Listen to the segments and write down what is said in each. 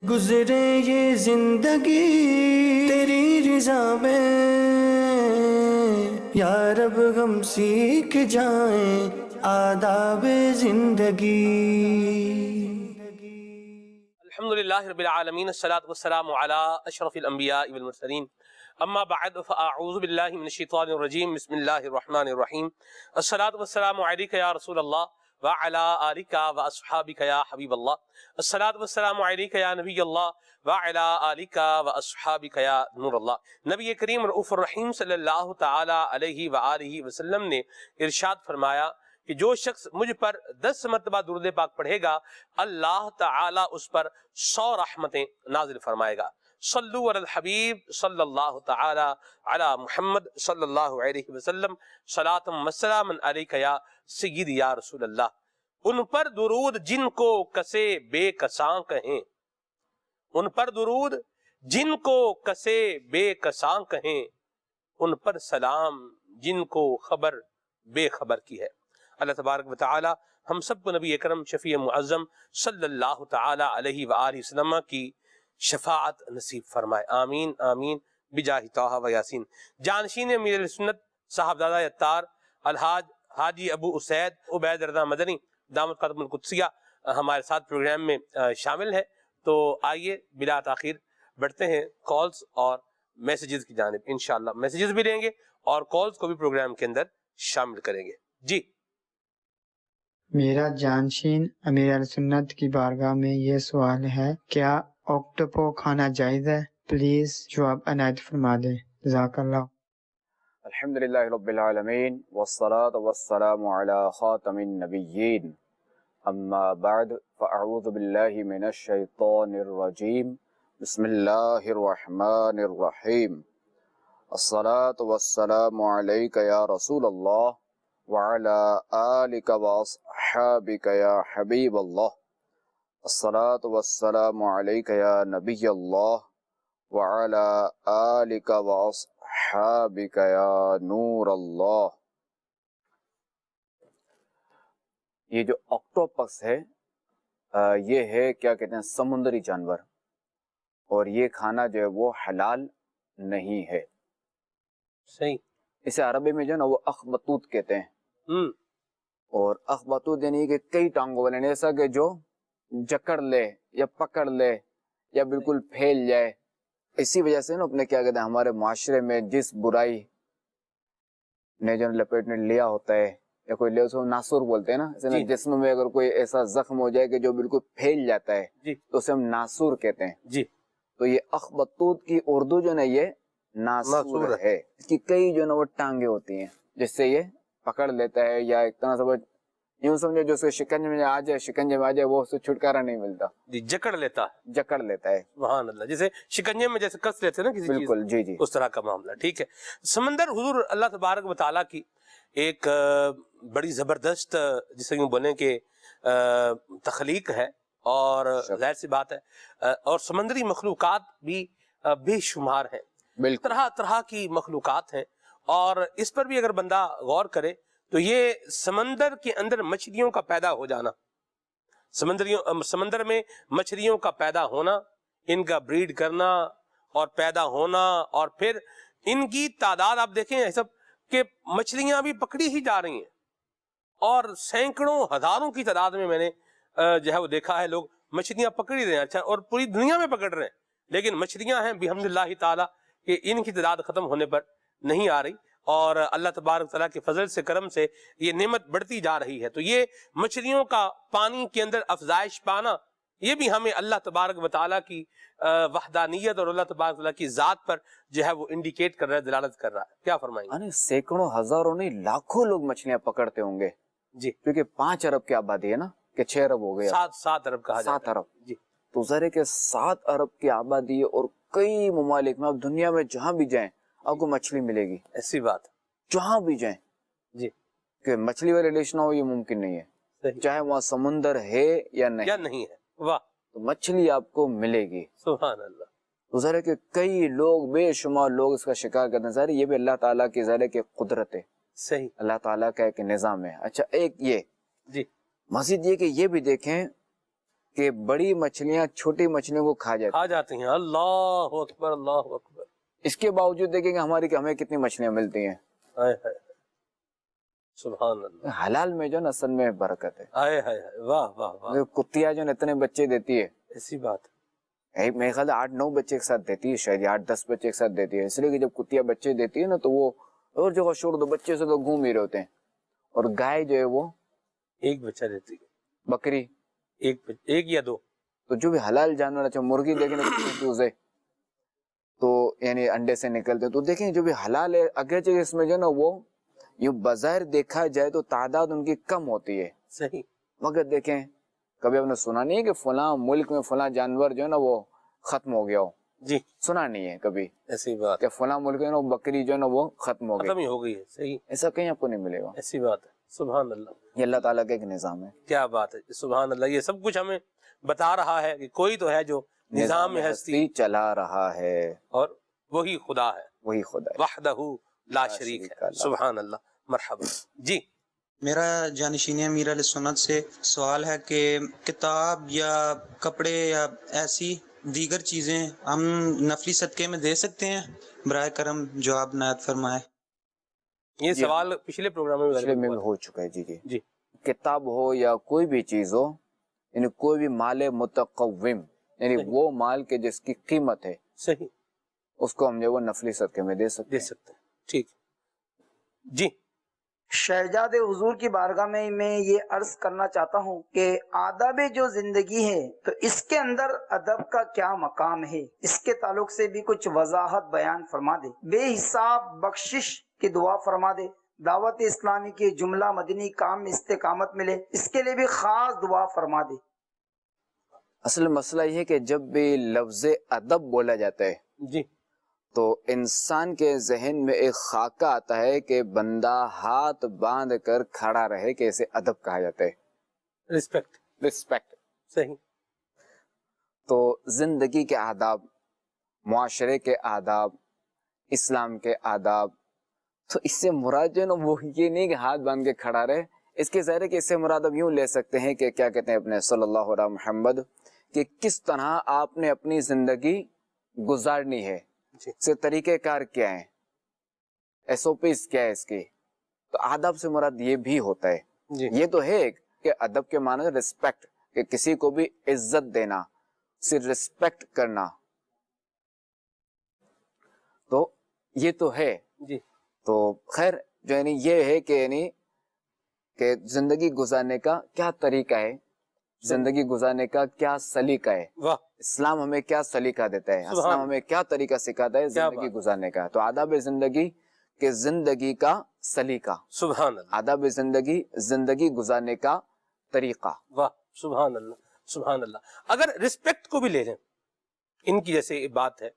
گزرے یہ زندگی تیری رضا میں، یا رب ہم سیکھ جائیں آداب زندگی۔ الحمدللہ رب العالمین، الصلاۃ والسلام علی اشرف الانبیاء والمرسلین، اما بعد فاعوذ باللہ من الشیطان الرجیم، بسم اللہ الرحمن الرحیم، الصلاۃ والسلام علیک یا رسول اللہ وعلی آلک واصحابک یا حبیب اللہ، الصلاۃ والسلام علیک یا نبی اللہ وعلی آلک واصحابک یا نور اللہ۔ نبی کریم رؤوف الرحیم صلی اللہ تعالی علیہ وآلہ وسلم نے ارشاد فرمایا کہ جو شخص مجھ پر 10 مرتبہ درود پاک پڑھے گا، اللہ تعالی اس پر 100 رحمتیں نازل فرمائے گا۔ صلو علی الحبیب صلی اللہ تعالی علی محمد صلی اللہ علیہ وسلم، صلاۃ و سلام علیک یا سید یا رسول اللہ۔ ان پر درود جن کو کسے بے کساں کہیں، ان پر درود جن کو کسے بے کساں کہیں، ان پر سلام جن کو خبر بے خبر کی ہے۔ اللہ تبارک و تعالی ہم سب کو نبی اکرم شفیع معظم صلی اللہ تعالی علیہ وآلہ وسلم کی شفاعت نصیب فرمائے، آمین آمین بجاہ طہ و یاسین۔ جانشین امیر سنت صاحبزادہ اتار الحاج حاجی ابو اسید عبید رضا مدنی دامت قدم القدسیہ ہمارے ساتھ پروگرام میں شامل ہے، تو آئیے بلا تاخیر بڑھتے ہیں کالز اور میسیجز کی جانب۔ انشاءاللہ میسیجز بھی لیں گے اور کالز کو بھی پروگرام کے اندر شامل کریں گے۔ جی، میرا جانشین امیر علیہ سنت کی بارگاہ میں یہ سوال ہے، کیا اوکٹوپو کھانا جائز ہے؟ پلیز جواب عنایت فرما دیں، جزاک اللہ۔ الحمدللہ رب العالمین، والصلاة والسلام علی خاتم النبیین، اما بعد فاعوذ باللہ من الشیطان الرجیم، بسم اللہ الرحمن الرحیم، الصلاة والسلام علیک یا رسول اللہ وعلی آلک واصحابک یا حبیب اللہ، الصلاة والسلام علیک یا نبی اللہ وعلی آلک واصحابک یا نور اللہ۔ یہ جو آکٹوپس ہے یہ ہے کیا کہتے ہیں سمندری جانور، اور یہ کھانا جو ہے وہ حلال نہیں ہے۔ صحیح۔ اسے عربی میں جو ہے نا وہ اخبطوط کہتے ہیں، اور اخبطوط یعنی کہ کئی ٹانگوں والے، ایسا کہ جو جکڑ لے یا پکڑ لے یا بالکل پھیل جائے۔ اسی وجہ سے نا اپنے کیا کہتے ہیں ہمارے معاشرے میں جس برائی نے جو لپیٹ نے لیا ہوتا ہے یا کوئی لے، اس کو ناسور بولتے ہیں نا، جسم میں اگر کوئی ایسا زخم ہو جائے کہ جو بالکل پھیل جاتا ہے تو اسے ہم ناسور کہتے ہیں۔ جی، تو یہ اخبطوط کی اردو جو نا یہ ناسور ہے۔ اس کی کئی جو نا وہ ٹانگیں ہوتی ہیں جس سے یہ پکڑ لیتا ہے، یا ایک طرح سے یوں سمجھے جو اس کے شکنجے میں آ جائے وہ اس سے چھٹکارا نہیں ملتا، جی جکڑ لیتا ہے۔ سبحان اللہ، جیسے شکنجے میں جیسے کس لیتے ہیں نا کسی چیز، بالکل جی جی، اس طرح کا معاملہ۔ ٹھیک ہے، سمندر حضور اللہ تبارک و تعالیٰ کی ایک بڑی زبردست جسے یوں بولیں کہ تخلیق ہے، اور ظاہر سی بات ہے، اور سمندری مخلوقات بھی بے شمار ہیں، طرح طرح کی مخلوقات ہیں، اور اس پر بھی اگر بندہ غور کرے تو یہ سمندر کے اندر مچھلیوں کا پیدا ہو جانا، سمندر میں مچھلیوں کا پیدا ہونا، ان کا بریڈ کرنا اور پیدا ہونا، اور پھر ان کی تعداد آپ دیکھیں ایسا کہ مچھلیاں بھی پکڑی ہی جا رہی ہیں، اور سینکڑوں ہزاروں کی تعداد میں میں نے جو ہے وہ دیکھا ہے لوگ مچھلیاں پکڑ ہی رہے ہیں۔ اچھا، اور پوری دنیا میں پکڑ رہے ہیں، لیکن مچھلیاں ہیں بحمداللہ تعالیٰ کہ ان کی تعداد ختم ہونے پر نہیں آ رہی، اور اللہ تبارک تعالیٰ کے فضل سے کرم سے یہ نعمت بڑھتی جا رہی ہے۔ تو یہ مچھلیوں کا پانی کے اندر افزائش پانا، یہ بھی ہمیں اللہ تبارک و تعالیٰ کی وحدانیت اور اللہ تبارک و تعالیٰ کی ذات پر جو ہے وہ انڈیکیٹ کر رہا ہے، دلالت کر رہا ہے۔ کیا فرمائیں گے؟ سینکڑوں ہزاروں نہیں لاکھوں لوگ مچھلیاں پکڑتے ہوں گے، جی، کیونکہ 5 ارب کی آبادی ہے نا، کہ 6 ارب ہو گیا، 7 ارب کہا جاتا ہے، 7 ارب، جی، تو ظاہر ہے کہ 7 ارب کی آبادی ہے، اور کئی ممالک میں، اب دنیا میں جہاں بھی جائیں آپ کو مچھلی ملے گی، ایسی بات، جہاں بھی جائیں، جی، کہ مچھلی والے ڈش نہ ہو یہ ممکن نہیں ہے، چاہے وہاں سمندر ہے یا نہیں ہے، واہ، تو مچھلی آپ کو ملے گی، سبحان اللہ۔ تو ظاہر ہے کہ کئی لوگ، بے شمار لوگ اس کا شکار کرتے ہیں، ظاہر یہ بھی اللہ تعالیٰ کی ظاہر ہے کہ قدرت ہے، صحیح، اللہ تعالیٰ کا ایک نظام ہے۔ اچھا، ایک یہ جی، مزید یہ کہ یہ بھی دیکھیں کہ بڑی مچھلیاں چھوٹی مچھلیوں کو کھا جاتی ہیں. اللہ اکبر اللہ اکبر. اس کے باوجود دیکھیں کہ ہمیں کتنی مچھلیاں ملتی ہیں. سبحان اللہ. حلال میں جو نا اصل میں برکت ہے. واہ واہ واہ. کتیا جو اتنے بچے دیتی ہے, ایسی بات. میرے خیال 8-9 بچے ایک ساتھ دیتی ہے, شاید 8-10 بچے ایک ساتھ دیتی ہے. اس لیے کہ جب کتیا بچے دیتی ہے نا تو وہ اور جگہ چھوڑ دو, بچے سے تو گھوم ہی رہے ہوتے ہیں. اور گائے جو ہے وہ ایک بچہ دیتی ہے. بکری ایک یا دو. تو جو بھی حلال جانور, اچھا مرغی دیکھیں چوزے تو یعنی انڈے سے نکلتے, تو دیکھیں جو بھی حلال ہے اگرچہ اس میں جو نا وہ یہ بظاہر دیکھا جائے تو تعداد ان کی کم ہوتی ہے. صحیح. مگر دیکھیں کبھی آپ نے سنا نہیں ہے کہ فلاں ملک میں فلاں جانور جو ہے نا وہ ختم ہو گیا ہو. جی سنا نہیں ہے کبھی ایسی بات. کہ فلاں ملک میں بکری جو ہے نا وہ ختم ہو ختم ہی ہو گئی ہے. صحیح. ایسا کہیں آپ کو نہیں ملے گا. ایسی بات ہے. سبحان اللہ. یہ اللہ تعالیٰ کا ایک نظام ہے. کیا بات ہے. سبحان اللہ. یہ سب کچھ ہمیں بتا رہا ہے کہ کوئی تو ہے جو نظام ہستی چلا رہا ہے اور وہی خدا ہے. وہی خدا ہے. وحدہ لا شریک ہے. سبحان اللہ. مرحبا. جی میرا جانشین امیر علیہ سنت سے سوال ہے کہ کتاب یا کپڑے یا ایسی دیگر چیزیں ہم نفلی صدقے میں دے سکتے ہیں؟ برائے کرم جواب عنایت فرمائے. یہ سوال پچھلے پروگرام میں ہو چکا ہے. جی جی. کتاب ہو یا کوئی بھی چیز ہو, یعنی کوئی بھی مال متقوم, یعنی وہ مال کے جس کی قیمت ہے, صحیح, اس کو ہم جو وہ نفلی صدقے میں دے سکتے ہیں. ٹھیک. جی شہزاد حضور کی بارگاہ میں یہ عرض کرنا چاہتا ہوں کہ آداب جو زندگی ہے تو اس کے اندر ادب کا کیا مقام ہے, اس کے تعلق سے بھی کچھ وضاحت بیان فرما دے. بے حساب بخشش کی دعا فرما دے. دعوت اسلامی کے جملہ مدنی کام میں استقامت ملے, اس کے لیے بھی خاص دعا فرما دے. اصل مسئلہ یہ ہے کہ جب بھی لفظ ادب بولا جاتا ہے جی تو انسان کے ذہن میں ایک خاکہ آتا ہے کہ بندہ ہاتھ باندھ کر کھڑا رہے, کہ اسے ادب کہا جاتا ہے. رسپیکٹ. صحیح. تو زندگی کے آداب, معاشرے کے آداب, اسلام کے آداب, تو اس سے مراد جو ہے نا وہ یہ نہیں کہ ہاتھ باندھ کے کھڑا رہے. اس کے ظاہر ہے کہ اس سے مراد اب یوں لے سکتے ہیں کہ کیا کہتے ہیں اپنے صلی اللہ علیہ محمد, کہ کس طرح آپ نے اپنی زندگی گزارنی ہے, سے طریقہ کار کیا ہے, ایس او پیز کیا ہے اس کی. تو آداب سے مراد یہ بھی ہوتا ہے. یہ تو ہے کہ ادب کے معنی رسپیکٹ, کہ کسی کو بھی عزت دینا, صرف رسپیکٹ کرنا, تو یہ تو ہے. جی تو خیر جو یعنی یہ ہے کہ یعنی کہ زندگی گزارنے کا کیا طریقہ ہے, زندگی گزارنے کا کیا سلیقہ ہے, اسلام ہمیں کیا سلیقہ دیتا ہے, اسلام ہمیں کیا طریقہ سکھاتا ہے زندگی گزارنے کا. تو آداب زندگی کہ زندگی کا سلیقہ, سبحان اللہ. آداب زندگی, زندگی گزارنے کا طریقہ. واہ سبحان اللہ سبحان اللہ. اگر رسپیکٹ کو بھی لے لیں, ان کی جیسے بات ہے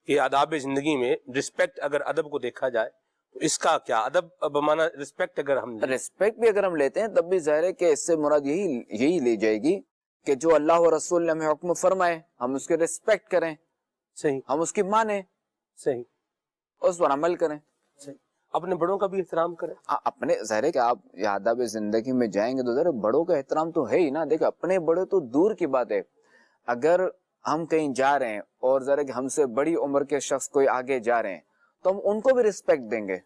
کہ آداب زندگی میں رسپیکٹ, اگر ادب کو دیکھا جائے تو اس کا کیا ادب بمانا رسپیکٹ, اگر ہم رسپیکٹ بھی اگر ہم لیتے ہیں تب بھی ظاہر ہے کہ اس سے مراد یہی لی جائے گی کہ جو اللہ و رسول نے ہمیں حکم فرمائے ہم اس کے رسپیکٹ کریں. صحیح. ہم اس کی مانیں. صحیح. اس پر عمل کریں. صحیح. اپنے بڑوں کا بھی احترام کریں. اپنے ظاہر ہے کہ آپ آداب زندگی میں جائیں گے تو ظاہر بڑوں کا احترام تو ہے ہی نا. دیکھیں اپنے بڑے تو دور کی بات ہے, اگر ہم کہیں جا رہے ہیں اور ظاہر ہے کہ ہم سے بڑی عمر کے شخص کوئی آگے جا رہے ہیں تو ہم ان کو بھی رسپیکٹ دیں گے,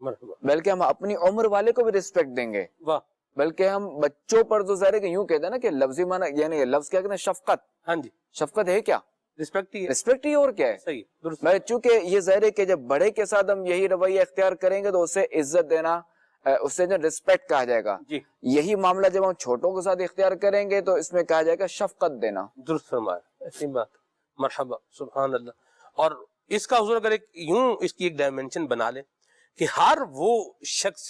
بلکہ ہم اپنی عمر والے کو بھی رسپیکٹ دیں گے. بلکہ ہم بچوں پر تو ظاہر ہے کہ یوں کہتے ہیں نا کہ لفظی معنی یعنی لفظ کیا کہتے ہیں شفقت. ہاں جی, شفقت ہے کیا, رسپیکٹ ہی اور کیا ہے. صحیح. چونکہ یہ ظاہر ہے کہ جب بڑے کے ساتھ ہم یہی رویہ اختیار کریں گے تو اسے عزت دینا, اسے جو رسپیکٹ کہا جائے گا. یہی معاملہ جب ہم چھوٹوں کے ساتھ اختیار کریں گے تو اس میں کہا جائے گا شفقت دینا. درست فرمایا. ایسی بات. مرحبا. سبحان اللہ. اور اس کا حضور اگر یوں اس کی ایک ڈائمنشن بنا لیں کہ ہر وہ شخص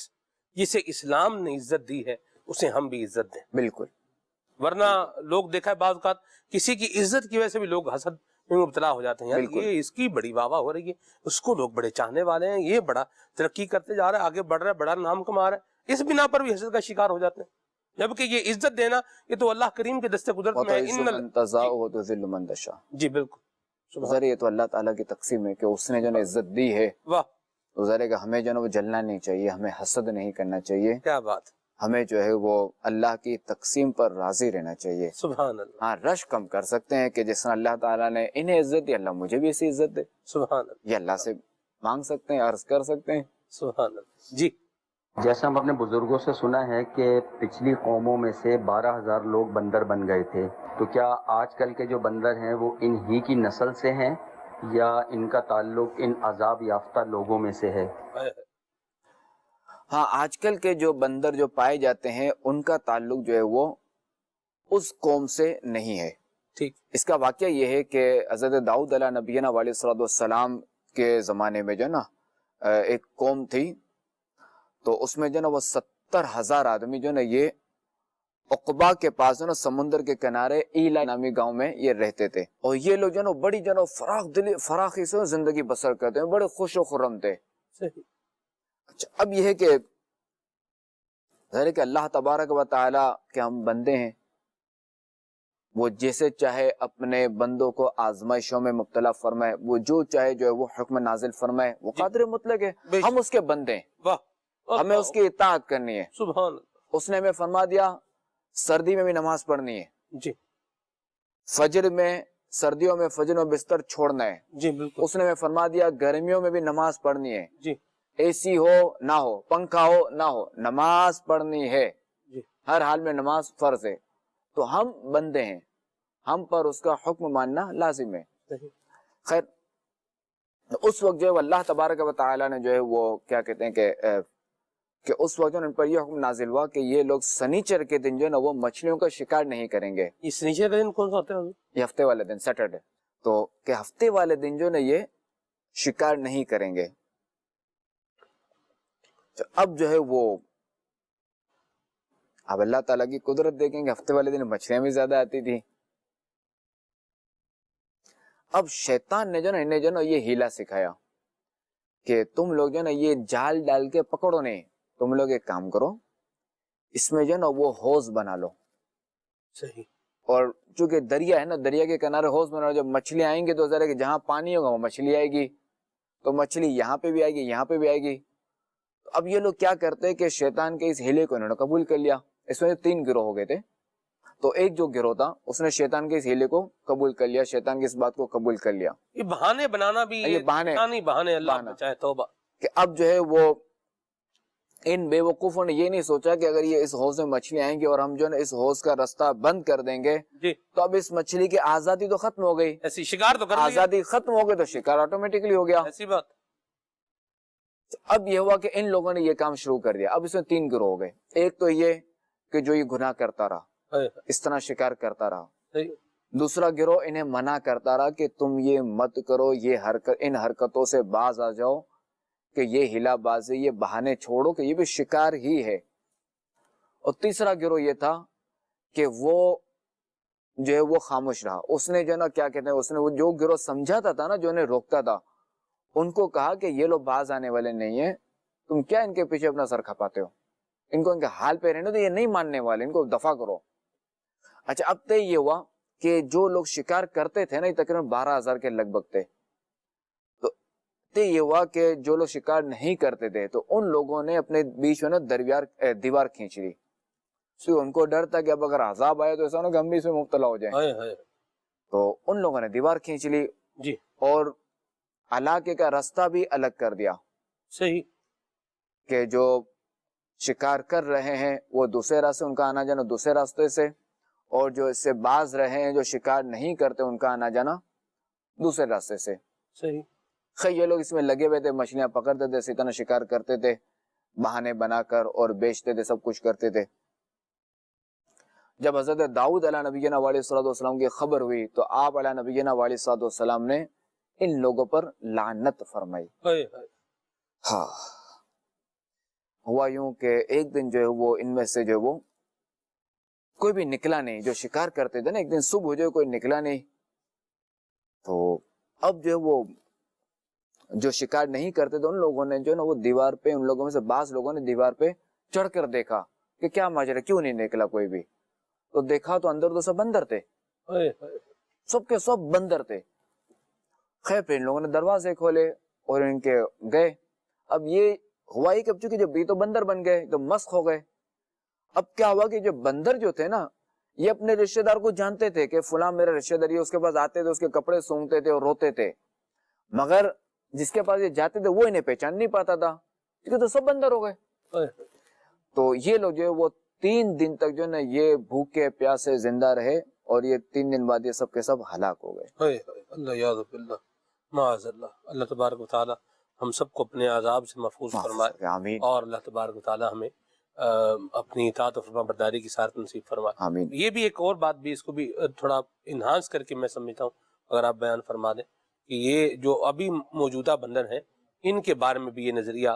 جسے اسلام نے عزت دی ہے اسے ہم بھی عزت دیں. بالکل. ورنہ لوگ دیکھا ہے بعض اوقات کسی کی عزت کی وجہ سے بھی لوگ حسد میں مبتلا ہو جاتے ہیں. یار یہ اس کی بڑی واہ واہ ہو رہی ہے, اس کو لوگ بڑے چاہنے والے ہیں, یہ بڑا ترقی کرتے جا رہا ہے, آگے بڑھ رہا ہے, بڑا نام کما رہا ہے. اس بنا پر بھی حسد کا شکار ہو جاتے ہیں. جبکہ یہ عزت دینا یہ تو اللہ کریم کے دستے قدرت میں ہے. جی بالکل. ظاہر یہ تو اللہ تعالیٰ کی تقسیم ہے کہ اس نے جو عزت دی ہے, تو ظاہر ہے کہ ہمیں جو ہے وہ جلنا نہیں چاہیے, ہمیں حسد نہیں کرنا چاہیے. کیا بات. ہمیں جو ہے وہ اللہ کی تقسیم پر راضی رہنا چاہیے. سبحان اللہ. ہاں رش کم کر سکتے ہیں کہ جس طرح اللہ تعالیٰ نے انہیں عزت دی, اللہ مجھے بھی ایسی عزت دے. سبحان اللہ. یہ اللہ سے مانگ سکتے ہیں, عرض کر سکتے ہیں. سبحان اللہ. جی جیسا ہم اپنے بزرگوں سے سنا ہے کہ پچھلی قوموں میں سے 12,000 لوگ بندر بن گئے تھے, تو کیا آج کل کے جو بندر ہیں وہ ان ہی کی نسل سے ہیں یا ان کا تعلق ان عذاب یافتہ لوگوں میں سے ہے؟ ہاں آج کل کے جو بندر جو پائے جاتے ہیں ان کا تعلق جو ہے وہ اس قوم سے نہیں ہے. ٹھیک. اس کا واقعہ یہ ہے کہ حضرت داؤد علیہ نبینا علیہ الصلوۃ والسلام کے زمانے میں جو ہے نا ایک قوم تھی, تو اس میں جو ہے نا وہ 70,000 آدمی جو ہے نا یہ عقبہ کے پاس جو ہے نا سمندر کے کنارے ایلا نامی گاؤں میں یہ رہتے تھے, اور یہ لوگ جو ہے نا بڑی جو ہے نا فراخی سے زندگی بسر کرتے ہیں, بڑے خوش و خرم تھے. صحیح. اچھا اب یہ ہے کہ ظاہر ہے کہ اللہ تبارک و تعالی کے ہم بندے ہیں, وہ جیسے چاہے اپنے بندوں کو آزمائشوں میں مبتلا فرمائے, وہ جو چاہے جو ہے وہ حکم نازل فرمائے, وہ قادر مطلق ہے. ہم اس کے بندے ہیں, واہ, ہمیں اس کی اطاعت کرنی ہے. سبحان اللہ. اس نے ہمیں فرما دیا سردی میں بھی نماز پڑھنی ہے, جی فجر میں سردیوں میں فجر میں بستر چھوڑنا ہے. جی بالکل. اس نے ہمیں فرما دیا گرمیوں میں بھی نماز پڑھنی ہے, جی اے سی ہو نہ ہو, پنکھا ہو نہ ہو, نماز پڑھنی ہے. جی ہر حال میں نماز فرض ہے. تو ہم بندے ہیں, ہم پر اس کا حکم ماننا لازم ہے. صحیح. خیر اس وقت جو ہے اللہ تبارک و تعالی نے جو ہے وہ کیا کہتے ہیں کہ اس وقت ان پر یہ حکم نازل ہوا کہ یہ لوگ سنیچر کے دن جو ہے نا وہ مچھلیوں کا شکار نہیں کریں گے. یہ سنیچر کا دن کون سا ہوتا ہے؟ یہ ہفتے والے دن, سیٹرڈے. تو کہ ہفتے والے دن جو ہے نا یہ شکار نہیں کریں گے. اب جو ہے وہ اب اللہ تعالیٰ کی قدرت دیکھیں گے, ہفتے والے دن مچھلیاں بھی زیادہ آتی تھی. اب شیطان نے جو نا انہیں جو نا یہ ہیلا سکھایا کہ تم لوگ جو نا یہ جال ڈال کے پکڑو نہیں, تم لوگ ایک کام کرو, اس میں جو نا وہ حوض بنا لو. صحیح. اور چونکہ دریا ہے نا, دریا کے کنارے حوض بنا لو. جب مچھلی آئیں گی تو ذرا کہ جہاں پانی ہوگا وہ مچھلی آئے گی, تو مچھلی یہاں پہ بھی آئے گی, یہاں پہ بھی آئے گی. اب یہ لوگ کیا کرتے کہ شیطان کے اس ہیلے کو انہوں نے قبول کر لیا. اس میں 3 گروہ ہو گئے تھے. تو ایک جو گروہ تھا اس نے شیطان کے اس ہیلے کو قبول کر لیا, شیطان کی اس بات کو قبول کر لیا. یہ بہانے بنانا بھی, یہ بہانے اللہ بچائے, توبہ. کہ اب جو ہے وہ ان بے وقوفوں نے یہ نہیں سوچا کہ اگر یہ اس حوض میں مچھلی آئیں گی اور ہم جو ہے اس حوض کا رستہ بند کر دیں گے جی تو اب اس مچھلی کی آزادی تو ختم ہو گئی. ایسی شکار تو کر لیا, آزادی ختم ہو گئی تو شکار آٹومیٹکلی ہو گیا. ایسی بات. اب یہ ہوا کہ ان لوگوں نے یہ کام شروع کر دیا. اب اس میں 3 گروہ ہو گئے. ایک تو یہ کہ جو یہ گناہ کرتا رہا, اس طرح شکار کرتا رہا. دوسرا گروہ انہیں منع کرتا رہا کہ تم یہ مت کرو, یہ ان حرکتوں سے باز آ جاؤ, کہ یہ ہلا بازی, یہ بہانے چھوڑو, کہ یہ بھی شکار ہی ہے. اور تیسرا گروہ یہ تھا کہ وہ جو ہے وہ خاموش رہا. اس نے جو ہے نا کیا کہتے ہیں, اس نے وہ جو گروہ سمجھاتا تھا نا, جو انہیں روکتا تھا, ان کو کہا کہ یہ لوگ باز آنے والے نہیں ہیں, تم کیا ان کے پیچھے اپنا سر کھپاتے ہو, ان کو ان کے حال پہ رہنے تو یہ نہیں ماننے والے, ان کو دفع کرو. اچھا اب طے یہ ہوا کہ جو لوگ شکار کرتے تھے نا یہ تقریباً 12,000 کے لگ بھگ تھے. تو طے یہ ہوا کہ جو لوگ شکار نہیں کرتے تھے تو ان لوگوں نے اپنے بیچ میں نا دیوار کھینچ لی. ان کو ڈر تھا کہ اب اگر عذاب آئے تو ایسا نہ کہ ہم بھی اس میں مبتلا ہو جائیں. تو ان لوگوں نے دیوار کھینچ لی جی, اور علاقے کا راستہ بھی الگ کر دیا. صحیح. کہ جو شکار کر رہے ہیں وہ دوسرے راستے, ان کا آنا جانا دوسرے راستے سے, اور جو اس سے باز رہے ہیں جو شکار نہیں کرتے ان کا آنا جانا دوسرے راستے سے. صحیح. خیر یہ لوگ اس میں لگے ہوئے تھے, مچھلیاں پکڑتے تھے, اسی طرح شکار کرتے تھے, بہانے بنا کر اور بیچتے تھے, سب کچھ کرتے تھے. جب حضرت داؤد علیہ نبینا علیہ الصلوۃ والسلام کی خبر ہوئی تو آپ علیہ نبینا علیہ الصلوۃ والسلام نے ان لوگوں پر لعنت فرمائی. ہاں ہوا یوں کہ ایک دن جو ہے وہ ان میں سے جو وہ کوئی بھی نکلا نہیں, جو شکار کرتے تھے نا, ایک دن صبح جو کوئی نکلا نہیں. تو اب جو وہ جو شکار نہیں کرتے تھے ان لوگوں نے جو نا وہ دیوار پہ, ان لوگوں میں سے بعض لوگوں نے دیوار پہ چڑھ کر دیکھا کہ کیا ماجرا, کیوں نہیں نکلا کوئی بھی. تو دیکھا تو اندر تو سب بندر تھے, سب کے سب بندر تھے. خیر پھر ان لوگوں نے دروازے کھولے اور ان کے گئے. اب یہ ہوا ہی کہ چونکہ جب بھی تو بندر بن گئے تو مسخ ہو گئے, اب کیا ہوا کہ جو بندر جو تھے نا یہ اپنے رشتے دار کو جانتے تھے کہ فلاں میرا رشتے دار، یہ اس کے پاس آتے تھے، اس کے کپڑے سونگتے تھے اور روتے تھے، مگر جس کے پاس یہ جاتے تھے وہ انہیں پہچان نہیں پاتا تھا کیونکہ تو سب بندر ہو گئے۔ تو یہ لوگ جو ہے وہ 3 دن تک جو ہے نا یہ بھوکے پیاسے زندہ رہے اور یہ 3 دن بعد یہ سب کے سب ہلاک ہو گئے۔ اللہ یاذ باللہ معاذ اللہ۔ اللہ تبارک و تعالی ہم سب کو اپنے عذاب سے محفوظ فرمائے، آمین اور اللہ تبارک و تعالی ہمیں اپنی اطاعت و فرما برداری کی ساتھ نصیب فرمائے۔ آمین۔ یہ بھی ایک اور بات بھی، اس کو بھی تھوڑا انہانس کر کے میں سمجھتا ہوں اگر آپ بیان فرما دیں کہ یہ جو ابھی موجودہ بندر ہیں ان کے بارے میں بھی یہ نظریہ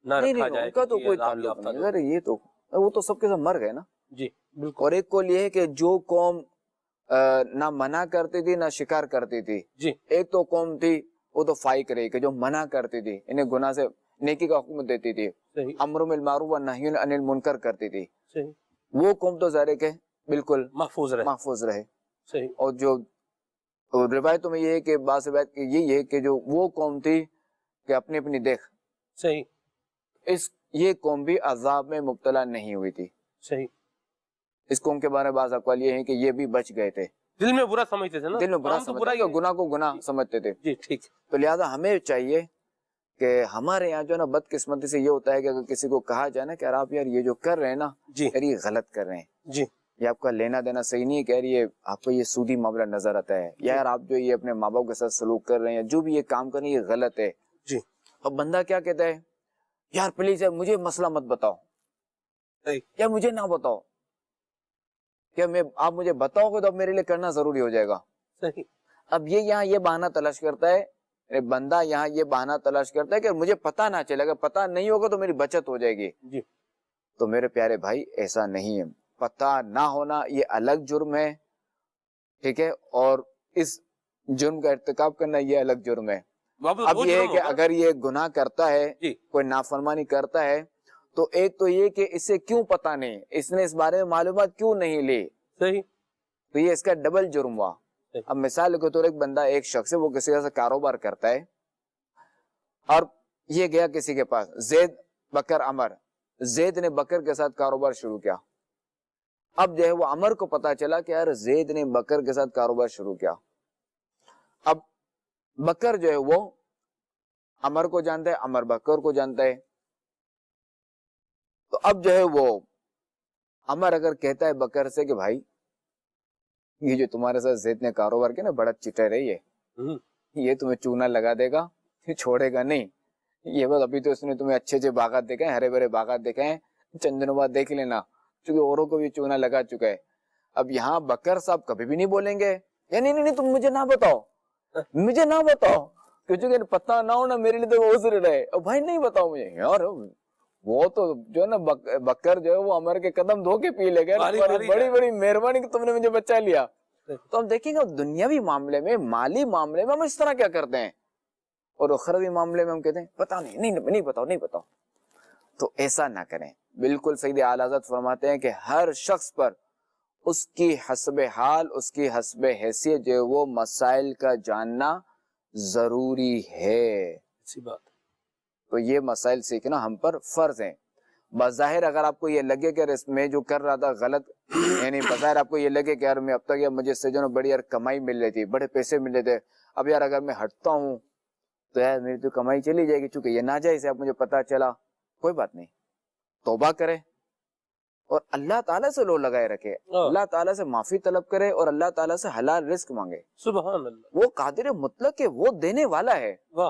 نہ رکھا جائے ان کا تو کہ یہ کوئی عذاب تعلق یافتہ نہیں لوگ ہے، یہ تو وہ تو سب کے سب مر گئے نا۔ جی بالکل۔ اور ایک قول یہ ہے کہ جو قوم نہ منع کرتی تھی نہ شکار کرتی تھی، جی ایک تو قوم تھی وہ تو فائق رہی کہ جو منع کرتی تھی، انہیں گناہ سے نیکی کا حکم دیتی تھی، صحیح امر بالمعروف و نہی عن المنکر کرتی تھی، صحیح، وہ قوم تو ظاہر ہے کہ بالکل محفوظ رہے، محفوظ رہے۔ صحیح، اور جو روایتوں میں یہ ہے کہ بعض روایت کی یہی ہے کہ جو وہ قوم تھی کہ اپنی اپنی دیکھ، صحیح یہ قوم بھی عذاب میں مبتلا نہیں ہوئی تھی۔ صحیح۔ اس قوم کے بارے میں بعض اقوال یہ ہیں کہ یہ بھی بچ گئے تھے، دل میں برا سمجھتے تھے نا، دل میں برا عام تو سمجھتے ہی تھے، ہے۔ گناہ کو گناہ سمجھتے تھے۔ جی ٹھیک، تو لہٰذا ہمیں چاہیے کہ ہمارے یہاں جو ہے نا بدقسمتی سے یہ ہوتا ہے کہ اگر کسی کو کہا جائے نا کہ آپ یار یہ جو کر رہے ہیں نا جی یار یہ غلط کر رہے ہیں، جی یہ آپ کا لینا دینا صحیح نہیں ہے، کہ یار یہ آپ کو یہ سودی معاملہ نظر آتا ہے، یا یار آپ جو یہ اپنے ماں باپ کے ساتھ سلوک کر رہے ہیں، جو بھی یہ کام کر رہے ہیں یہ غلط ہے۔ جی اب بندہ کیا کہتا ہے، یار پلیز یار مجھے مسئلہ مت بتاؤ، صحیح، یا مجھے نہ بتاؤ، کیا میں آپ مجھے بتاؤ گے تو اب میرے لیے کرنا ضروری ہو جائے گا۔ صحیح، اب یہ یہاں یہ بہانہ تلاش کرتا ہے، بندہ یہاں یہ بہانہ تلاش کرتا ہے کہ مجھے پتہ نہ چلے گا، پتہ نہیں ہوگا تو میری بچت ہو جائے گی۔ جی تو میرے پیارے بھائی ایسا نہیں ہے، پتہ نہ ہونا یہ الگ جرم ہے، ٹھیک ہے، اور اس جرم کا ارتکاب کرنا یہ الگ جرم ہے۔ اب یہ ہے کہ اگر یہ گناہ کرتا ہے، جی کوئی نافرمانی کرتا ہے، تو ایک تو یہ کہ اسے کیوں پتہ نہیں، اس نے اس بارے میں معلومات کیوں نہیں لی، صحیح، تو یہ اس کا ڈبل جرم ہوا۔ اب مثال کے طور ایک بندہ، ایک شخص ہے، وہ کسی کا کاروبار کرتا ہے اور یہ گیا کسی کے پاس، زید بکر عمر، زید نے بکر کے ساتھ کاروبار شروع کیا۔ اب جو ہے وہ عمر کو پتا چلا کہ یار زید نے بکر کے ساتھ کاروبار شروع کیا۔ اب بکر جو ہے وہ عمر کو جانتا ہے، عمر بکر کو جانتا ہے، تو اب جو ہے وہ عمر اگر کہتا ہے بکر سے کہ بھائی یہ جو تمہارے ساتھ زید نے کاروبار کیا نا بڑا چٹر ہے، یہ تمہیں چونا لگا دے گا، یہ چھوڑے گا نہیں، یہ بس ابھی تو اس نے تمہیں اچھے اچھے باغات دیکھے ہیں، ہرے بھرے باغات دیکھے ہیں، چند دنوں بعد دیکھ لینا، چونکہ اوروں کو بھی چونا لگا چکا ہے۔ اب یہاں بکر صاحب کبھی بھی نہیں بولیں گے یا نہیں تم مجھے نہ بتاؤ، مجھے نہ بتاؤ، کیونکہ پتہ نہ ہونا میرے لیے تو وہ عذر رہے، اور بھائی نہیں بتاؤ مجھے، یار وہ تو جو ہے نا بکر جو ہے وہ عمر کے قدم دھو کے پی لے گا، بڑی بڑی مہربانی کہ تم نے مجھے بچا لیا۔ تو ہم دیکھیں گے دنیاوی معاملے میں، مالی معاملے میں ہم اس طرح کیا کرتے ہیں، اور اخروی معاملے میں ہم کہتے ہیں پتا نہیں بتاؤ۔ تو ایسا نہ کریں، بالکل سید اعلی حضرت فرماتے ہیں کہ ہر شخص پر اس کی حسب حال، اس کی حسب حیثیت جو ہے وہ مسائل کا جاننا ضروری ہے۔ اچھی بات، تو یہ مسائل سیکھنا ہم پر فرض ہیں۔ بظاہر اگر آپ کو یہ لگے کہ اس میں جو کر رہا تھا غلط، یعنی بظاہر آپ کو یہ لگے کہ یار میں اب تک مجھے سے جو بڑی یار کمائی مل رہی تھی، بڑے پیسے مل رہے تھے، اب یار اگر میں ہٹتا ہوں تو یار میری تو کمائی چلی جائے گی، چونکہ یہ ناجائز ہے، اب مجھے پتا چلا، کوئی بات نہیں، توبہ کرے اور اللہ تعالیٰ سے لو لگائے رکھے، اللہ تعالیٰ سے معافی طلب کرے اور اللہ تعالیٰ سے حلال رزق مانگے۔ سبحان اللہ، وہ قادر مطلق ہے، وہ دینے والا ہے، واہ،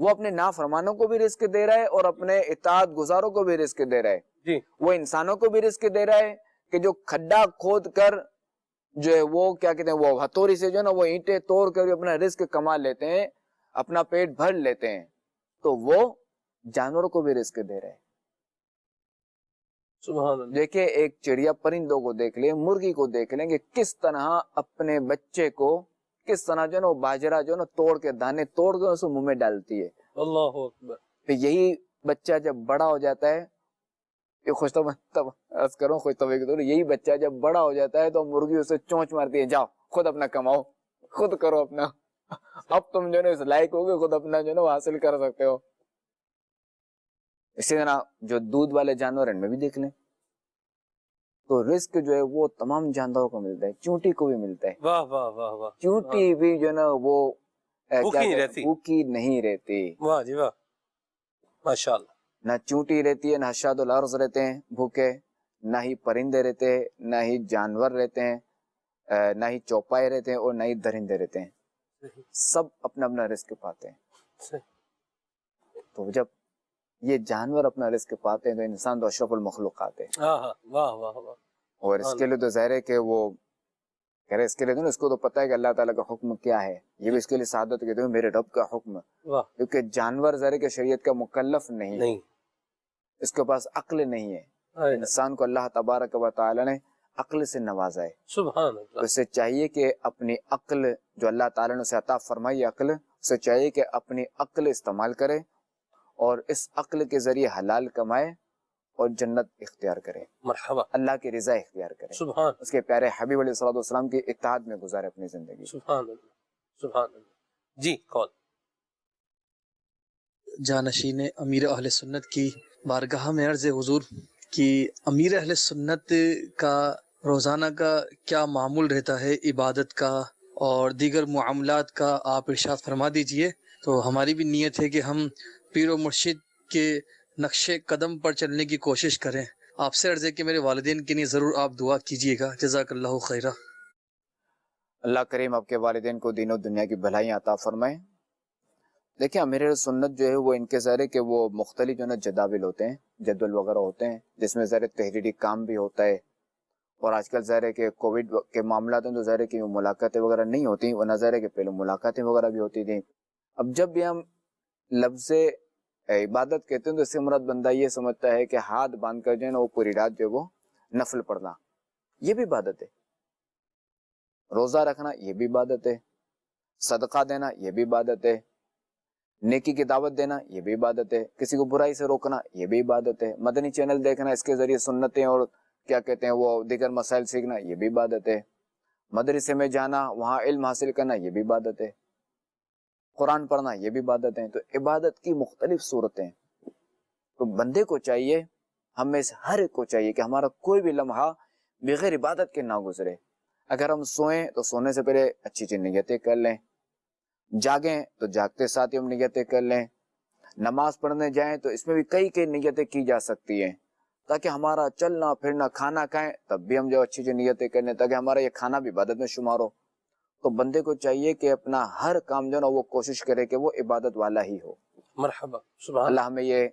وہ اپنے نافرمانوں کو بھی رزق دے رہا ہے اور اپنے اطاعت گزاروں کو بھی رزق دے رہا ہے۔ جی وہ انسانوں کو بھی رزق دے رہا ہے کہ جو کھڈا کھود کر جو ہے وہ کیا کہتے ہیں، وہ ہتھوڑی سے جو ہے نا وہ اینٹیں توڑ کر اپنا رزق کما لیتے ہیں، اپنا پیٹ بھر لیتے ہیں، تو وہ جانوروں کو بھی رزق دے رہے ہیں۔ سبحان اللہ، دیکھیں ایک چڑیا، پرندوں کو دیکھ لیں، مرغی کو دیکھ لیں کہ کس طرح اپنے بچے کو، کس طرح جو ہے نا وہ باجرہ جو ہے نا توڑ کے، دانے توڑ کے اسے منہ میں ڈالتی ہے۔ اللہ اکبر، پھر یہی بچہ جب بڑا ہو جاتا ہے، یہ خوشطبع کے طور یہی بچہ جب بڑا ہو جاتا ہے تو مرغی اسے چونچ مارتی ہے، جاؤ خود اپنا کماؤ، خود کرو اپنا، اب تم جو ہے نا اس لائق ہوگے، خود اپنا جو ہے نا وہ حاصل کر سکتے ہو۔ اسی طرح جو دودھ والے جانور ان میں بھی دیکھ لیں، تو رزق جو ہے وہ تمام جانداروں کو ملتا ہے، چونٹی کو بھی ملتا ہے. واہ واہ واہ واہ، چونٹی بھی جو ہے نا وہ بھوکی نہیں رہتی. بھوکی نہیں رہتی. واہ جی واہ، ماشاء اللہ. نہ چونٹی رہتی ہے، نہ حشاد الارض رہتے ہیں بھوکے، نہ ہی پرندے رہتے ہیں، نہ ہی جانور رہتے ہیں، نہ ہی چوپائے رہتے ہیں، اور نہ ہی درندے رہتے ہیں. سب اپنا اپنا رزق پاتے ہیں. تو جب یہ جانور اپنا رزق پاتے ہیں تو انسان تو اشرف المخلوقات ہے. واہ واہ واہ. اور اس کے لیے تو ظاہر ہے کہ وہ کہہ رہے اس کے لیے تو اس کو تو پتہ ہے کہ اللہ تعالیٰ کا حکم کیا ہے. یہ بھی اس کے لیے سعادت کہتے ہیں میرے رب کا حکم، کیونکہ جانور ظاہر ہے کہ شریعت کا مکلف نہیں، اس کے پاس عقل نہیں ہے. انسان کو اللہ تبارک و تعالیٰ نے عقل سے نوازا ہے. سبحان اللہ. تو اسے چاہیے کہ اپنی عقل جو اللہ تعالیٰ نے اسے عطا فرمائی عقل، اسے چاہیے کہ اپنی عقل استعمال کرے اور اس عقل کے ذریعے حلال کمائے اور جنت اختیار کرے، مرحبا، اللہ کی رضا اختیار کرے، سبحان، اس کے پیارے حبیب علیہ الصلوۃ والسلام کی اتحاد میں گزارے اپنی زندگی. سبحان اللہ، سبحان اللہ. جی کون؟ جانشین امیر اہل سنت کی بارگاہ میں عرض حضور کہ امیر اہل سنت کا روزانہ کا کیا معمول رہتا ہے عبادت کا اور دیگر معاملات کا، آپ ارشاد فرما دیجئے. تو ہماری بھی نیت ہے کہ ہم پیر و مرشد کے نقش قدم پر چلنے کی کوشش کریں. آپ سے عرض ہے کہ میرے والدین کے لیے ضرور آپ دعا کیجیے گا. جزاک اللہ خیرہ. اللہ کریم آپ کے والدین کو دین و دنیا کی بھلائیاں عطا فرمائیں. دیکھیں امیر سنت جو ہے وہ ان کے ظاہر ہے کہ وہ مختلف جو ہے نا جداول ہوتے ہیں، جدول وغیرہ ہوتے ہیں، جس میں ظاہر تحریری کام بھی ہوتا ہے. اور آج کل ظاہر ہے کہ کووڈ کے معاملات ہیں تو ظاہر ہے کہ ملاقاتیں وغیرہ نہیں ہوتی، ورنہ ظاہر ہے کہ پہلے ملاقاتیں وغیرہ بھی ہوتی تھیں. اب جب بھی ہم لفظ عبادت کہتے ہیں تو اس سے مراد بندہ یہ سمجھتا ہے کہ ہاتھ باندھ کر جو ہے نا وہ پوری رات جو ہے وہ نفل پڑھنا، یہ بھی عبادت ہے. روزہ رکھنا یہ بھی عبادت ہے. صدقہ دینا یہ بھی عبادت ہے. نیکی کی دعوت دینا یہ بھی عبادت ہے. کسی کو برائی سے روکنا یہ بھی عبادت ہے. مدنی چینل دیکھنا، اس کے ذریعے سنتیں اور کیا کہتے ہیں وہ دیگر مسائل سیکھنا یہ بھی عبادت ہے. مدرسے میں جانا، وہاں علم حاصل کرنا یہ بھی عبادت ہے. قرآن پڑھنا یہ بھی عبادت ہیں. تو عبادت کی مختلف صورتیں. تو بندے کو چاہیے، ہم میں سے ہر ایک کو چاہیے کہ ہمارا کوئی بھی لمحہ بغیر عبادت کے نہ گزرے. اگر ہم سوئیں تو سونے سے پہلے اچھی اچھی نیتیں کر لیں، جاگیں تو جاگتے ساتھ ہی ہم نیتیں کر لیں، نماز پڑھنے جائیں تو اس میں بھی کئی نیتیں کی جا سکتی ہیں، تاکہ ہمارا چلنا پھرنا، کھانا کھائیں تب بھی ہم جو اچھی اچھی نیتیں کر لیں، تاکہ ہمارا یہ کھانا بھی عبادت میں شمار ہو. تو بندے کو چاہیے کہ اپنا ہر کام جو ہے نا وہ کوشش کرے کہ وہ عبادت والا ہی ہو. مرحبا، سبحان اللہ ہمیں یہ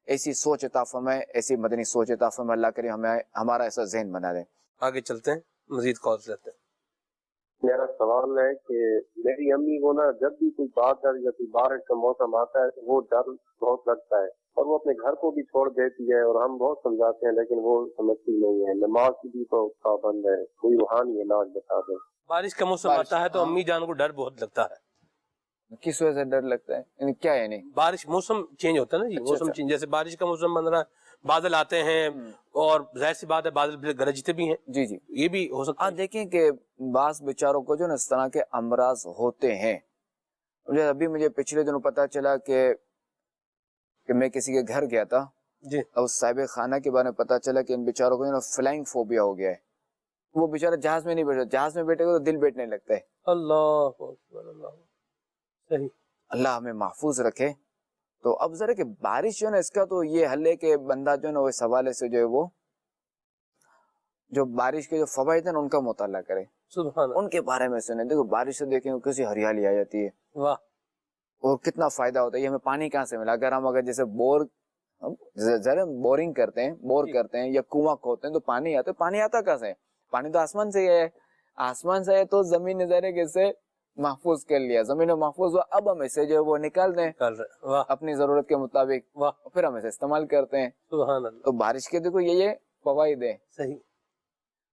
ایسی سوچ عطا فرمائے، ایسی مدنی سوچ عطا فرمائے. اللہ کرے ہمیں ہمارا ایسا ذہن بنا دے. آگے چلتے ہیں، مزید کالز لیتے ہیں. میرا سوال ہے کہ میری امی کو نا جب بھی کوئی بادل یا کوئی بارش کا موسم آتا ہے وہ ڈر بہت لگتا ہے، اور وہ اپنے گھر کو بھی چھوڑ دیتی ہے، اور ہم بہت سمجھاتے ہیں لیکن وہ سمجھتی نہیں ہے. نماز کی بھی تو پابند ہے، کوئی روحانی علاج بتا دیں. بارش کا موسم آتا ہے تو امی جان کو ڈر بہت لگتا ہے. کس وجہ سے ڈر لگتا ہے؟ یعنی کیا ہے؟ نہیں بارش موسم چینج ہوتا ہے نا جی، موسم چینج، جیسے بارش کا موسم بن رہا ہے، بادل آتے ہیں اور ظاہر سی بات ہے بادل گرجتے بھی ہیں. جی جی یہ بھی ہو سکتا ہے. دیکھیں کہ بعض بیچاروں کو جو نا اس طرح کے امراض ہوتے ہیں. مجھے پچھلے دنوں پتا چلا کہ میں کسی کے گھر گیا تھا جی، اور صاحب خانہ کے بارے میں پتا چلا کہ ان بیچاروں کو فلائنگ فوبیا ہو گیا ہے. وہ بیچارہ جہاز میں نہیں بیٹھا، جہاز میں بیٹھے گا تو دل بیٹھنے لگتا ہے. اللہ اکبر، اللہ صحیح. اللہ ہمیں محفوظ رکھے. تو اب ذرا کہ بارش جو ہے نا اس کا تو یہ حل ہے کہ بندہ جو ہے نا اس حوالے سے جو ہے وہ جو بارش کے جو فوائد ہیں ان کا مطالعہ کرے، سبحان اللہ، ان کے بارے میں سنیں. دیکھو بارش سے دیکھیں کیسی ہریالی آ جاتی ہے، واہ، اور کتنا فائدہ ہوتا ہے. یہ ہمیں پانی کہاں سے ملا؟ اگر جیسے بورنگ کرتے ہیں، بور کرتے ہیں یا کنواں کھودتے ہیں تو پانی آتا ہے. پانی آتا کہاں سے؟ پانی تو آسمان سے ہی ہے. آسمان سے ہے تو زمین نے ذرا کیسے محفوظ کر لیا، زمین میں محفوظ ہوا. اب ہم اسے جو ہے وہ نکال دیں اپنی ضرورت کے مطابق، پھر ہم اسے استعمال کرتے ہیں. سبحان اللہ. تو بارش کے دیکھو یہ فوائد ہے. صحیح.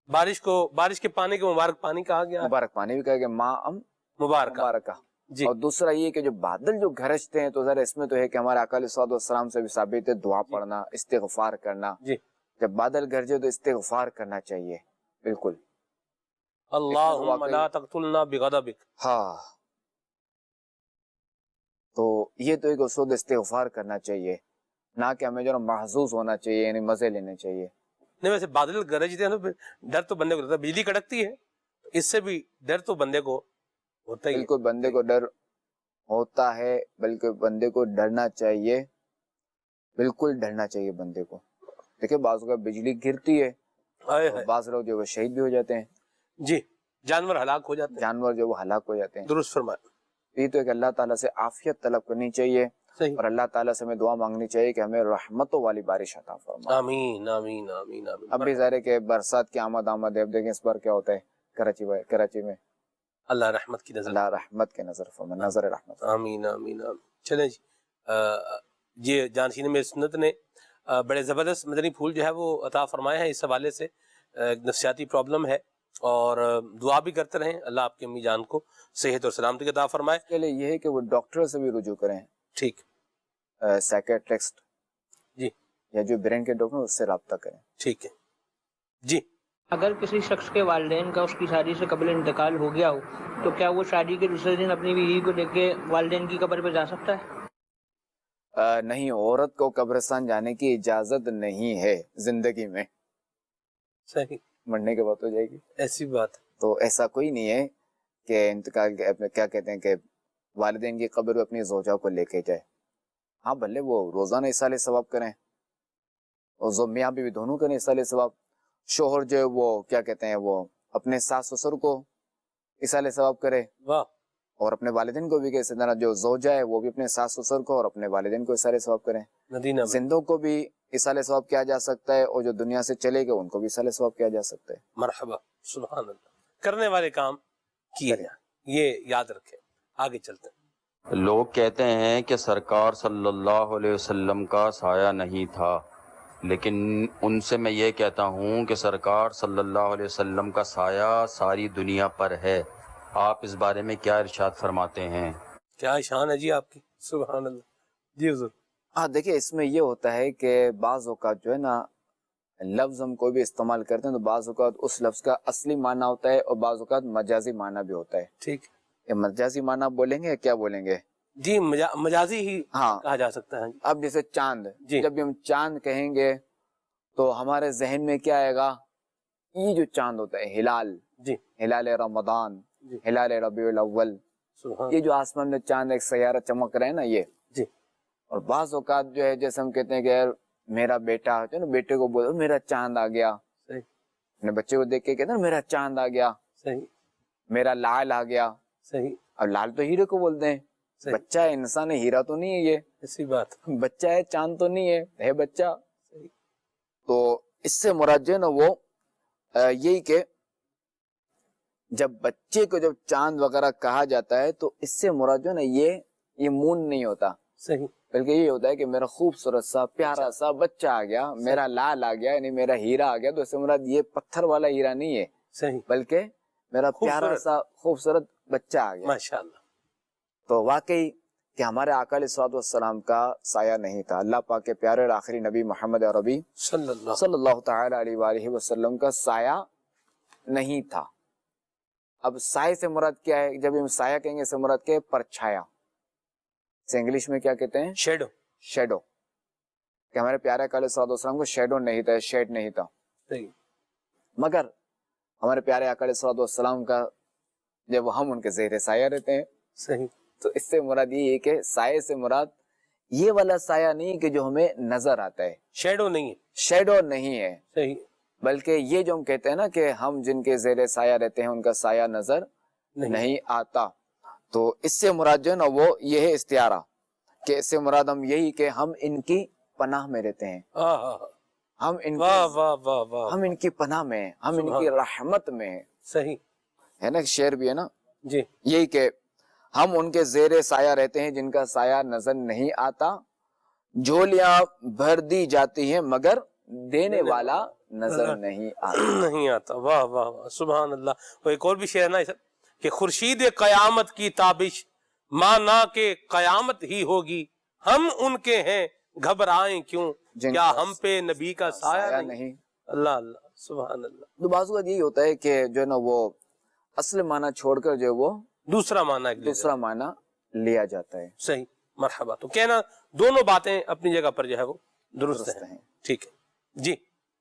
بارش کے پانی کو مبارک پانی کہا گیا، مبارک پانی بھی کہا گیا، ماں مبارکہ. جی. اور دوسرا یہ کہ جو بادل جو گرجتے ہیں تو ذرا اس میں تو ہے کہ ہمارے آقا علیہ الصلوۃ والسلام سے بھی ثابت ہے دعا پڑھنا، استغفار کرنا. جی. جب بادل گرجے تو استغفار کرنا چاہیے. بالکل. اللہم لا تقتلنا بغضبک. ہاں، تو یہ تو ایک اصول استغفار کرنا چاہیے، نہ کہ ہمیں جو محظوظ ہونا چاہیے، یعنی مزے لینے چاہیے. نہیں ویسے بادل گرجتے ہیں نا پھر ڈر تو بندے کو رہتا ہے، بجلی کڑکتی ہے اس سے بھی ڈر تو بندے کو ہوتا ہی ہے. بالکل بندے کو ڈر ہوتا ہے، بلکہ بندے کو ڈرنا چاہیے، بالکل ڈرنا چاہیے بندے کو. دیکھیں بعض اوقات بجلی گرتی ہے، ہائے ہائے. بعض لوگ جو وہ شہید بھی ہو جاتے ہیں، جی جانور ہلاک ہو جاتے ہیں. جانور جو وہ ہلاک ہو جاتے ہیں. درست فرمایا. یہ تو ایک اللہ تعالیٰ سے عافیت طلب کرنی چاہیے، صحیح. اور اللہ تعالیٰ سے ہمیں دعا مانگنی چاہیے کہ ہمیں رحمتوں والی بارش عطا فرما. آمین آمین آمین آمین. اب بھی ظاہر ہے کہ برسات کی آمد ہے. اب دیکھیں اس بار کیا ہوتا ہے کراچی میں اللہ رحمت کی نظر. اللہ رحمت کے نظر فرما، نظر رحمت. آمین آمین آمین. چلیں جی، یہ جانشین میں سنت نے بڑے زبردست مدنی پھول جو ہے وہ عطا فرمائے ہیں. اس حوالے سے ایک نفسیاتی پرابلم ہے اور دعا بھی کرتے رہیں اللہ آپ کی امی جان کو صحت اور سلامتی عطا فرمائے. اس کے لیے یہ ہے کہ وہ ڈاکٹر سے بھی رجوع کریں، ٹھیک، سائیکیٹرسٹ جی، یا جو برین کے ڈاکٹر اس سے رابطہ کریں. ٹھیک ہے جی. اگر کسی شخص کے والدین کا اس کی شادی سے قبل انتقال ہو گیا ہو تو کیا وہ شادی کے دوسرے دن اپنی بیوی کو لے کے والدین کی قبر پہ جا سکتا ہے؟ نہیں، عورت کو قبرستان جانے کی اجازت نہیں ہے زندگی میں. صحیح. مرنے کے بعد ہو جائے گی ایسی بات. تو ایسا کوئی نہیں ہے کہ انتقال کیا کہتے ہیں کہ والدین کی قبر پہ اپنی زوجہ کو لے کے جائے. ہاں بھلے وہ روزانہ اصالِ ثواب کریں، اور میاں بیوی دونوں کریں اصالِ ثواب. شوہر جو ہے وہ کیا کہتے ہیں وہ اپنے ساس سسر کو اصالِ ثواب کرے، واہ، اور اپنے والدین کو بھی کہ اسی طرح جو زوجہ ہے وہ بھی اپنے ساس سسر کو اور اپنے والدین کو اصالِ ثواب کریں. مدینہ. زندوں کو بھی اصالِ ثواب کیا جا سکتا ہے، اور جو دنیا سے چلے گئے ان کو بھی اصالِ ثواب کیا جا سکتا ہے. مرحبا. سبحان اللہ. کرنے والے کام کیے جائیں، یہ یاد رکھیں. آگے چلتے ہیں. لوگ کہتے ہیں کہ سرکار صلی اللہ علیہ وسلم کا سایہ نہیں تھا، لیکن ان سے میں یہ کہتا ہوں کہ سرکار صلی اللہ علیہ وسلم کا سایہ ساری دنیا پر ہے. آپ اس بارے میں کیا ارشاد فرماتے ہیں؟ کیا شان ہے جی آپ کی. سبحان اللہ. جی حضور. ہاں دیکھیں اس میں یہ ہوتا ہے کہ بعض اوقات جو ہے نا لفظ ہم کوئی بھی استعمال کرتے ہیں تو بعض اوقات اس لفظ کا اصلی معنی ہوتا ہے اور بعض اوقات مجازی معنی بھی ہوتا ہے. ٹھیک. یہ مجازی معنی بولیں گے یا کیا بولیں گے؟ جی مجازی ہی ہاں کہا جا سکتا ہے. اب جیسے چاند، جی. جب بھی ہم چاند کہیں گے تو ہمارے ذہن میں کیا آئے گا؟ یہ جو چاند ہوتا ہے ہلال، جی، ہلال رمضان، جی، ہلال ربیع الاول، سبحان. یہ جو آسمان میں چاند ایک سیارہ چمک رہا ہے نا یہ. جی. اور بعض اوقات جو ہے جیسے ہم کہتے ہیں کہ یار میرا بیٹا جو نا بیٹے کو بولو میرا چاند آ گیا، صحیح. اپنے بچے کو دیکھ کے کہتے ہیں میرا چاند آ گیا، صحیح. میرا لال آ گیا. صحیح. اب لال تو ہیرے کو بولتے ہیں. صحیح. بچہ ہے، انسان ہے، ہیرا تو نہیں ہے یہ. ایسی بات. بچہ ہے، چاند تو نہیں ہے بچہ. صحیح. تو اس سے مراد جو ہے نا وہ یہی کہ جب بچے کو جب چاند وغیرہ کہا جاتا ہے تو اس سے مراد جو ہے نا یہ مون نہیں ہوتا، صحیح، بلکہ یہ ہوتا ہے کہ میرا خوبصورت سا پیارا سا بچہ آ گیا، میرا لال آ گیا، یعنی میرا ہیرا آ گیا. تو اس سے مراد یہ پتھر والا ہیرا نہیں ہے، صحیح، بلکہ میرا پیارا سا خوبصورت بچہ آ گیا. ماشاءاللہ. تو واقعی کہ ہمارے آقا علیہ الصلوۃ والسلام کا سایہ نہیں تھا. اللہ پاک کے پیارے اور آخری نبی محمد عربی صلی اللہ تعالی علیہ وآلہ وسلم کا سایہ نہیں تھا. اب سائے سے مراد کیا ہے؟ جب ہم سایہ کہیں گے اس سے مراد کیا ہے؟ پرچھایا. سے انگلش میں کیا کہتے ہیں؟ شیڈو. شیڈو. کہ ہمارے پیارے آقا علیہ الصلوۃ والسلام کو شیڈو نہیں تھا، شیڈ نہیں تھا. صحیح. مگر ہمارے پیارے آقا علیہ الصلوۃ والسلام کا جب ہم ان کے زیر سایہ رہتے ہیں، صحیح. تو اس سے مراد یہ ہے کہ سائے سے مراد یہ والا سایہ نہیں کہ جو ہمیں نظر آتا ہے، شیڈو نہیں ہے. شیڈو نہیں ہے، صحیح. بلکہ یہ جو ہم کہتے ہیں نا کہ ہم جن کے زیر سایہ رہتے ہیں ان کا سایہ نظر نہیں آتا. تو اس سے مراد جو ہے نا وہ یہ ہے استعارہ، کہ اس سے مراد ہم یہی کہ ہم ان کی پناہ میں رہتے ہیں، ہم ان کی پناہ میں، ہم ان کی رحمت میں ہیں. صحیح ہے نا، شعر بھی ہے نا، جی. یہی کہ ہم ان کے زیر سایہ رہتے ہیں جن کا سایہ نظر نہیں آتا. جھولیاں بھر دی جاتی ہیں مگر دینے والا نظر نہیں آتا. نہیں آتا. واہ واہ واہ، سبحان اللہ. وہ ایک اور بھی شعر ہے نا کہ خورشید قیامت کی تابش مانا کہ قیامت ہی ہوگی، ہم ان کے ہیں گھبرائیں کیوں، کیا ہم پہ نبی کا سایہ نہیں. اللہ اللہ، سبحان اللہ. تو بعض اوقات یہی ہوتا ہے کہ جو ہے نا وہ اصل معنی چھوڑ کر جو ہے وہ دوسرا معنی لیا جاتا ہے. صحیح. مرحبا. تو کہنا دونوں باتیں اپنی جگہ پر جو ہے وہ درست ہیں. ٹھیک ہے جی.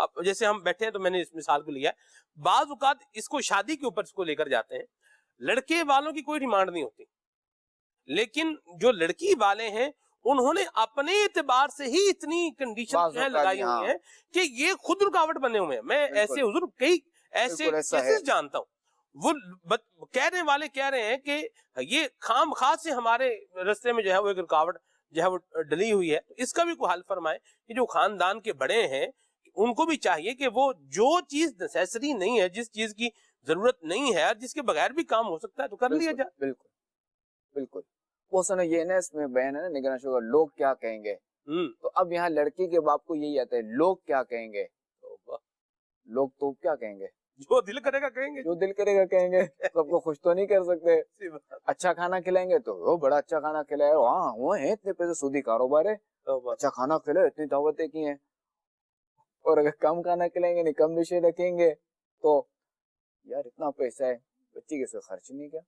اب جیسے ہم بیٹھے ہیں تو میں نے اس مثال کو لیا ہے، بعض اوقات اس کو شادی کے اوپر اس کو لے کر جاتے ہیں، لڑکے والوں کی کوئی ڈیمانڈ نہیں ہوتی، لیکن جو لڑکی والے ہیں انہوں نے اپنے اعتبار سے ہی اتنی کنڈیشن لگائی ہوئی ہیں کہ یہ خود رکاوٹ بنے ہوئے ہیں. میں ایسے حضور کئی ایسے کیسز جانتا ہوں، وہ کہنے والے کہہ رہے ہیں کہ یہ خام خاص سے ہمارے رستے میں جو ہے وہ ایک رکاوٹ جو ہے وہ ڈلی ہوئی ہے. اس کا بھی کوئی حل فرمائے کہ جو خاندان کے بڑے ہیں ان کو بھی چاہیے کہ وہ جو چیز نیسیسری نہیں ہے، جس چیز کی ضرورت نہیں ہے، جس کے بغیر بھی کام ہو سکتا ہے تو کر لیا جائے. بالکل بالکل. وہ سنو یہ نا اس میں بیان ہے نا نگران شوگر، لوگ کیا کہیں گے. تو اب یہاں لڑکی کے باپ کو یہی آتا ہے، لوگ کیا کہیں گے. لوگ تو کیا کہیں گے، جو دل کرے گا کہیں گے، جو دل کرے گا کہیں گے. سب کو خوش تو نہیں کر سکتے. اچھا کھانا کھلائیں گے تو وہ بڑا اچھا کھانا کھلائے، ہاں وہ ہیں اتنے پیسے، سودی کاروبار ہے، اچھا کھانا کھلائے، اتنی دعوتیں کی ہیں. اور اگر کم کھانا کھلائیں گے، نہیں کم ڈشیں رکھیں گے تو یار اتنا پیسہ ہے بچی کے سے خرچ نہیں کیا.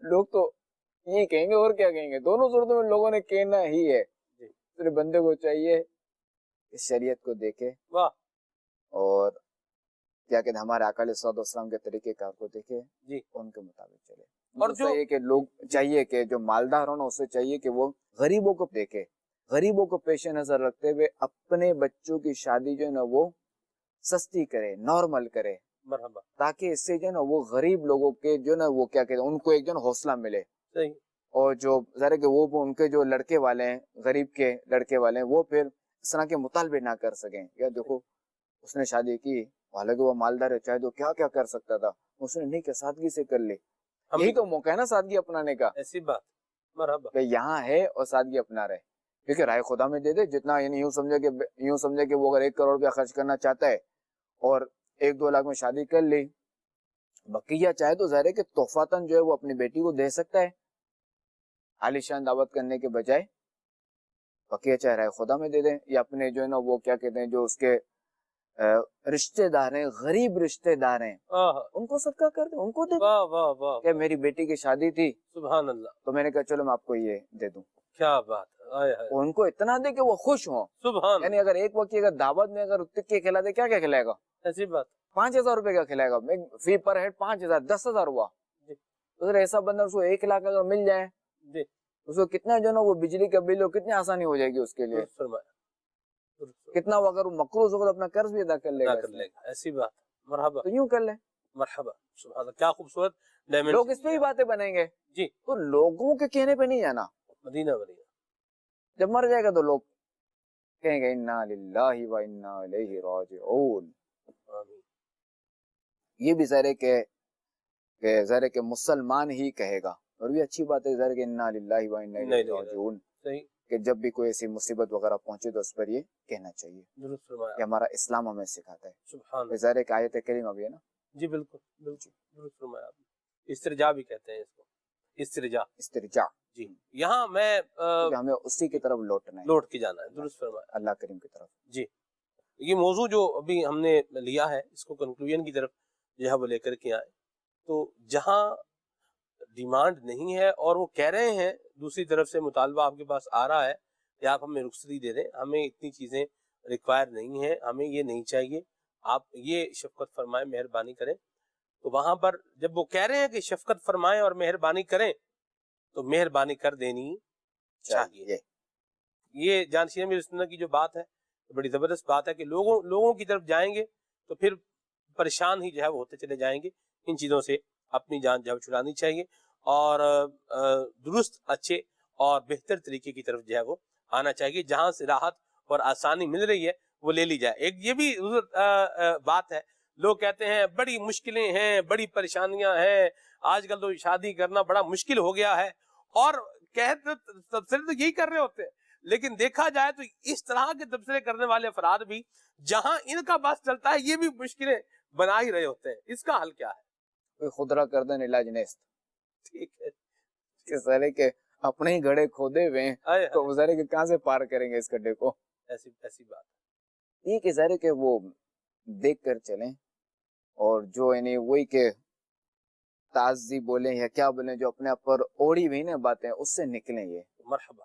لوگ تو یہ کہیں گے اور کیا کہیں گے. دونوں صورتوں میں لوگوں نے کہنا ہی ہے. پھر بندے کو چاہیے کہ شریعت کو دیکھے اور کیا کہتے ہیں ہمارے آقا علیہ الصلوۃ والسلام کے طریقے کار کو دیکھے، ان کے مطابق چلے. اور چاہیے کہ لوگ چاہیے کہ جو مالدار ہونا اسے چاہیے کہ وہ غریبوں کو دیکھے، غریبوں کو پیش نظر رکھتے ہوئے اپنے بچوں کی شادی جو ہے نا وہ سستی کرے، نارمل کرے، تاکہ اس سے جو ہے نا وہ غریب لوگوں کے جو نا وہ کیا کہتے ہیں ان کو ایک جو نا حوصلہ ملے. اور جو ذرا کہ وہ ان کے جو لڑکے والے ہیں، غریب کے لڑکے والے ہیں، وہ پھر اس طرح کے مطالبے نہ کر سکیں. یا دیکھو اس نے شادی کی، حالانکہ وہ مالدار ہے، چاہے تو کیا کیا کر سکتا تھا، اس نے نہیں کیا، سادگی سے کر لی. یہی تو موقع ہے نا سادگی اپنانے کا. ایسی بات مرحبا، یہاں ہے اور سادگی اپنا رہے. کیونکہ رائے خدا میں دے دے جتنا، یعنی یوں سمجھے کہ وہ اگر 1 کروڑ روپیہ خرچ کرنا چاہتا ہے اور 1-2 لاکھ میں شادی کر لی، بقیہ چاہے تو ظاہر ہے کہ تحفاتاً جو ہے وہ اپنی بیٹی کو دے سکتا ہے عالیشان دعوت کرنے کے بجائے. بقیہ چاہے رائے خدا میں دے دیں یا اپنے جو ہے نا وہ کیا کہتے ہیں جو اس کے رشتے دار ہیں، غریب رشتے دار ہیں، ان کو صدقہ کر دیں، ان کو دے دیں. کہ میری بیٹی کی شادی تھی، سبحان اللہ، تو میں نے کہا چلو میں آپ کو یہ دے دوں. کیا بات ہے. ان کو اتنا دے کہ وہ خوش ہوں. سبحان، یعنی اگر ایک وقت کی اگر دعوت میں اگر ٹکے کھلا دے، کیا کیا کھلائے گا. ایسی بات 5,000 روپے کا کھلائے گا، فی پر ہیڈ 5,000، 10,000 ہوا. تو ایسا بندہ اس کو 1 لاکھ اگر مل جائے، اس کو کتنا جو نا وہ بجلی کا بل ہو کتنی آسانی ہو جائے گی اس کے لیے. کتنا وہ اگر وہ مقروض ہوگا اپنا قرض بھی ادا کر لے گا. ایسی بات مرحبا، تو یوں کر لیں. مرحبا، سبحان اللہ، کیا خوبصورت. لوگ اس پہ ہی باتیں بنیں گے. جی، تو لوگوں کے کہنے پہ نہیں جانا. مدینہ جب مر جائے گا تو لوگ کہیں گے انا للہ و انا الیہ راجعون. یہ بھی ظاہر کہ مسلمان ہی کہے گا، اور بھی اچھی بات ہے ظاہر کہ انا للہ و انا الیہ راجعون، کہ جب بھی کوئی ایسی مصیبت وغیرہ پہنچے تو اس پر یہ کہنا چاہیے. یہ ہمارا اسلام ہمیں سکھاتا ہے. سبحان، ظاہر کہ آیت کریمہ بھی ہے نا. جی بالکل بالکل درست فرمایا آپ نے. استرجاع بھی کہتے ہیں اس کو، استرجاع. جی، یہاں میں ہمیں اسی کی طرف لوٹنا ہے، لوٹ کے جانا ہے. درست فرمایا اللہ کریم کی طرف. جی، یہ موضوع جو ابھی ہم نے لیا ہے اس کو کنکلوژن کی طرف جو ہے وہ لے کر کے آئے. تو جہاں ڈیمانڈ نہیں ہے اور وہ کہہ رہے ہیں، دوسری طرف سے مطالبہ آپ کے پاس آ رہا ہے کہ آپ ہمیں رخصتی دے دیں، ہمیں اتنی چیزیں ریکوائر نہیں ہیں، ہمیں یہ نہیں چاہیے، آپ یہ شفقت فرمائیں، مہربانی کریں. تو وہاں پر جب وہ کہہ رہے ہیں کہ شفقت فرمائیں اور مہربانی کریں تو مہربانی کر دینی چاہیے. یہ جانشین امیر سنت کی جو بات ہے بڑی زبردست بات ہے کہ لوگوں کی طرف جائیں گے تو پھر پریشان ہی جو ہے وہ ہوتے چلے جائیں گے. ان چیزوں سے اپنی جان جو ہے چھڑانی چاہیے اور درست، اچھے اور بہتر طریقے کی طرف جو ہے وہ آنا چاہیے. جہاں سے راحت اور آسانی مل رہی ہے وہ لے لی جائے. ایک یہ بھی بات ہے، لوگ کہتے ہیں بڑی مشکلیں ہیں، بڑی پریشانیاں ہیں، آج کل تو شادی کرنا بڑا مشکل ہو گیا ہے، اور تبصرے تو یہی کر رہے ہوتے ہیں. لیکن دیکھا جائے تو اس طرح کے تبصرے کرنے والے افراد بھی جہاں ان کا بس چلتا ہے یہ بھی مشکلیں بنا ہی رہے ہوتے ہیں. اس کا حل کیا ہے؟ کوئی خدرہ کردن علاج نیست. ٹھیک ہے کہ سارے کے اپنے ہی گڑھے کھودے ہوئے ہیں تو وہ سارے کے کہاں سے پار کریں گے اس گڈھے کو. ایسی بات یہ کہ سارے کے وہ دیکھ کر چلیں، اور جو یعنی وہی کہ تعزی بولیں یا کیا بولیں جو اپنے اوپر اوڑی ہوئی نا باتیں اس سے نکلیں. یہ مرحبا